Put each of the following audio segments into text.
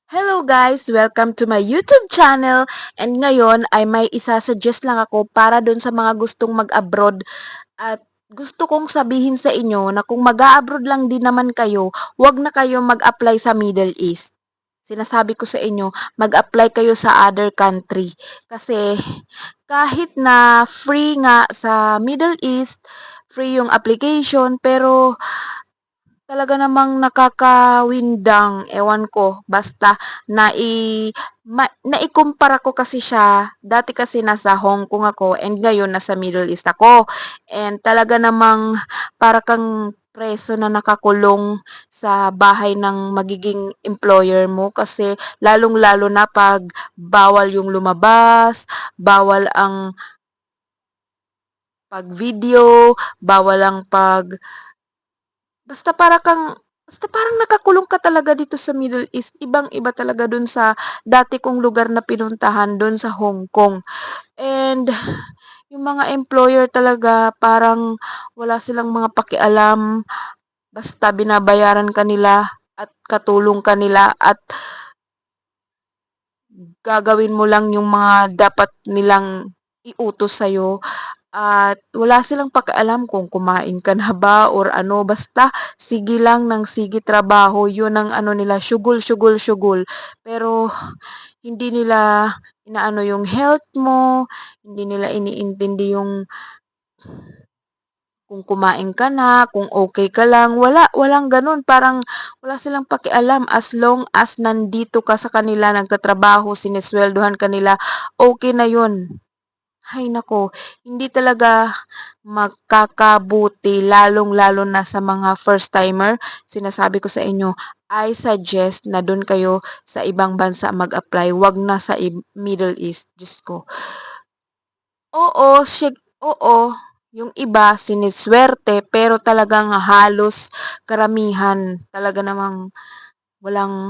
Hello guys! Welcome to my YouTube channel. And ngayon ay may isa-suggest lang ako para dun sa mga gustong mag-abroad. At gusto kong sabihin sa inyo na kung mag-a-abroad lang din naman kayo, huwag na kayo mag-apply sa Middle East. Sinasabi ko sa inyo, mag-apply kayo sa other country. Kasi kahit na free nga sa Middle East, free yung application, pero talaga namang nakakawindang, ewan ko, basta naikumpara ko kasi siya, dati kasi nasa Hong Kong ako and ngayon nasa Middle East ako. And talaga namang para kang preso na nakakulong sa bahay ng magiging employer mo kasi lalong-lalo na pag bawal yung lumabas, bawal ang pag-video, bawal ang Basta para kang basta parang nakakulong ka talaga dito sa Middle East. Ibang-iba talaga dun sa dati kong lugar na pinuntahan dun sa Hong Kong. And yung mga employer talaga parang wala silang mga pakialam. Basta binabayaran ka nila at katulong ka nila at gagawin mo lang yung mga dapat nilang iutos sa'yo. At wala silang pakialam kung kumain ka na ba or ano, basta sige lang ng sige trabaho, yun ang ano nila, syugol, syugol, syugol. Pero hindi nila inaano yung health mo, hindi nila iniintindi yung kung kumain ka na, kung okay ka lang, walang gano'n. Parang wala silang pakialam as long as nandito ka sa kanila, nagtatrabaho, sineswelduhan ka nila, okey na yun. Hay naku, hindi talaga makakabuti lalong-lalo na sa mga first timer. Sinasabi ko sa inyo, I suggest na dun kayo sa ibang bansa mag-apply, 'wag na sa Middle East, Diyos ko. Oo, oo, yung iba siniswerte pero talagang halos karamihan talaga namang walang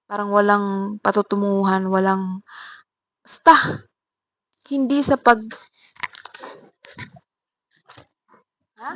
parang walang patutunguhan, walang basta hindi sa pag ha?